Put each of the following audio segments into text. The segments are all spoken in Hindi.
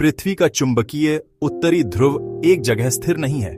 पृथ्वी का चुंबकीय उत्तरी ध्रुव एक जगह स्थिर नहीं है।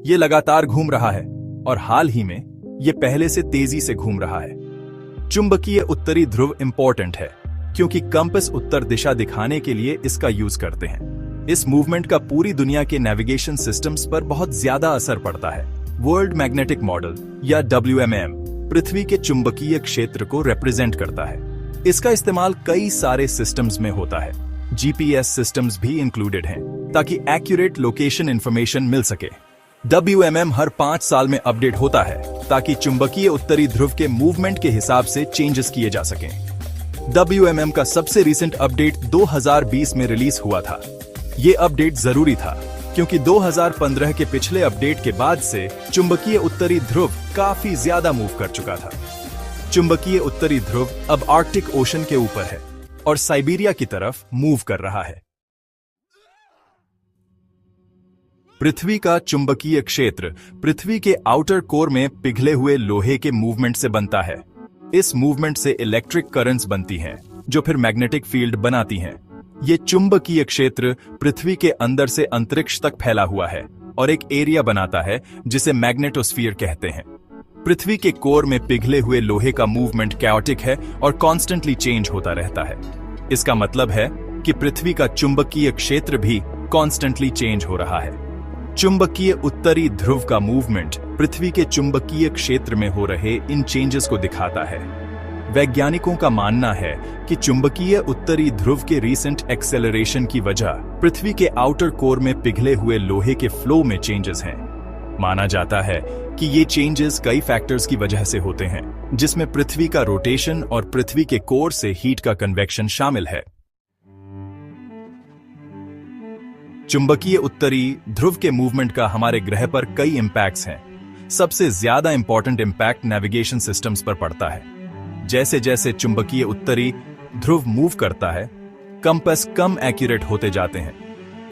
ये लगातार घूम रहा है और हाल ही में ये पहले से तेजी से घूम रहा है। चुंबकीय उत्तरी ध्रुव इंपॉर्टेंट है क्योंकि कंपास उत्तर दिशा दिखाने के लिए इसका यूज करते हैं। इस मूवमेंट का पूरी दुनिया के नेविगेशन सिस्टम्स पर बहुत ज्यादा असर पड़ता है। वर्ल्ड मैग्नेटिक मॉडल या WMM पृथ्वी के चुंबकीय क्षेत्र को रिप्रेजेंट करता है। इसका इस्तेमाल कई सारे सिस्टम्स में होता है। GPS सिस्टम्स भी इंक्लूडेड हैं ताकि एक्यूरेट लोकेशन इंफॉर्मेशन मिल सके। WMM हर 5 साल में अपडेट होता है ताकि चुंबकीय उत्तरी ध्रुव के मूवमेंट के हिसाब से चेंजेस किए जा सकें। WMM का सबसे रीसेंट अपडेट 2020 में रिलीज हुआ था। ये अपडेट जरूरी था क्योंकि 2015 के पिछले अपडेट के बाद से चुंबकीय उत्तरी ध्रुव काफी ज्यादा मूव कर चुका था। चुंबकीय उत्तरी ध्रुव अब आर्कटिक ओशन के ऊपर है और साइबेरिया की तरफ मूव कर रहा है। पृथ्वी का चुंबकीय क्षेत्र पृथ्वी के आउटर कोर में पिघले हुए लोहे के मूवमेंट से बनता है। इस मूवमेंट से इलेक्ट्रिक करंट्स बनती हैं, जो फिर मैग्नेटिक फील्ड बनाती हैं। ये चुंबकीय क्षेत्र पृथ्वी के अंदर से अंतरिक्ष तक फैला हुआ है और एक एरिया बनाता है जिसे मैग्नेटोस्फीयर कहते हैं। पृथ्वी के कोर में पिघले हुए लोहे का मूवमेंट कैओटिक है और कॉन्स्टेंटली चेंज होता रहता है। इसका मतलब है कि पृथ्वी का चुंबकीय क्षेत्र भी कॉन्स्टेंटली चेंज हो रहा है। चुंबकीय उत्तरी ध्रुव का मूवमेंट पृथ्वी के चुंबकीय क्षेत्र में हो रहे इन चेंजेस को दिखाता है। वैज्ञानिकों का मानना है कि चुंबकीय उत्तरी ध्रुव के रीसेंट एक्सेलरेशन की वजह पृथ्वी के आउटर कोर में पिघले हुए लोहे के फ्लो में चेंजेस हैं। माना जाता है कि ये चेंजेस कई फैक्टर्स की वजह से होते हैं, जिसमें पृथ्वी का रोटेशन और पृथ्वी के कोर से हीट का कन्वेक्शन शामिल है। चुंबकीय उत्तरी ध्रुव के मूवमेंट का हमारे ग्रह पर कई इंपैक्ट्स हैं। सबसे ज्यादा इंपॉर्टेंट इंपैक्ट नेविगेशन सिस्टम्स पर पड़ता है। जैसे जैसे चुंबकीय उत्तरी ध्रुव मूव करता है, कंपास कम एक्यूरेट होते जाते हैं।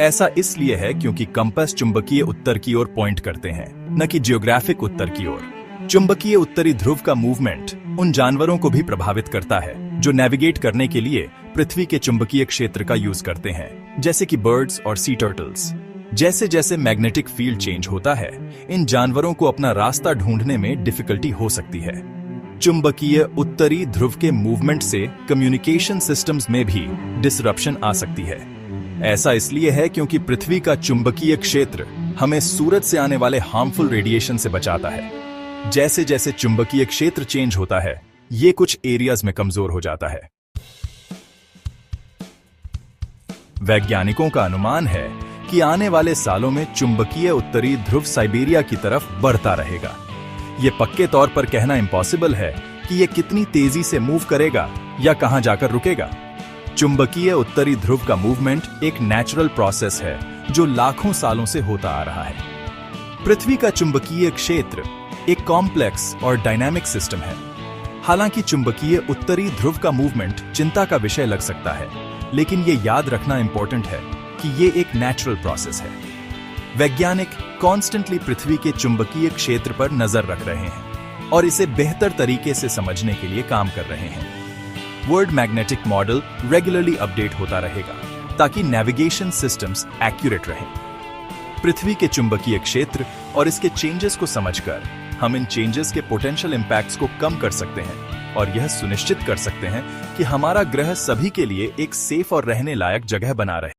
ऐसा इसलिए है क्योंकि कंपास चुंबकीय उत्तर की ओर पॉइंट करते हैं, न कि जियोग्राफिक उत्तर की ओर। चुंबकीय उत्तरी ध्रुव का मूवमेंट उन जानवरों को भी प्रभावित करता है जो नेविगेट करने के लिए पृथ्वी के चुंबकीय क्षेत्र का यूज करते हैं, जैसे कि बर्ड्स और सी टर्टल्स। जैसे जैसे मैग्नेटिक फील्ड चेंज होता है, इन जानवरों को अपना रास्ता ढूंढने में डिफिकल्टी हो सकती है। चुंबकीय उत्तरी ध्रुव के मूवमेंट से कम्युनिकेशन सिस्टम्स में भी डिसरप्शन आ सकती है। ऐसा इसलिए है क्योंकि पृथ्वी का चुंबकीय क्षेत्र हमें सूरज से आने वाले हार्मफुल रेडिएशन से बचाता है। जैसे जैसे चुंबकीय क्षेत्र चेंज होता है, ये कुछ एरियाज में कमजोर हो जाता है। वैज्ञानिकों का अनुमान है कि आने वाले सालों में चुंबकीय उत्तरी ध्रुव साइबेरिया की तरफ बढ़ता रहेगा। ये पक्के तौर पर कहना इम्पॉसिबल है कि ये कितनी तेजी से मूव करेगा या कहां जाकर रुकेगा। चुंबकीय उत्तरी ध्रुव का मूवमेंट एक नेचुरल प्रोसेस है जो लाखों सालों से होता आ रहा है। पृथ्वी का चुंबकीय क्षेत्र एक कॉम्प्लेक्स और डायनामिक सिस्टम है। हालांकि चुंबकीय उत्तरी ध्रुव का मूवमेंट चिंता का विषय लग सकता है, लेकिन ये याद रखना इंपॉर्टेंट है कि ये एक नेचुरल प्रोसेस है। वैज्ञानिक कॉन्स्टेंटली पृथ्वी के चुंबकीय क्षेत्र पर नजर रख रहे हैं और इसे बेहतर तरीके से समझने के लिए काम कर रहे हैं। World magnetic model regularly update होता रहेगा ताकि नेविगेशन सिस्टम्स एक्यूरेट रहें। पृथ्वी के चुंबकीय क्षेत्र और इसके चेंजेस को समझकर हम इन चेंजेस के पोटेंशियल इंपैक्ट्स को कम कर सकते हैं और यह सुनिश्चित कर सकते हैं कि हमारा ग्रह सभी के लिए एक सेफ और रहने लायक जगह बना रहे।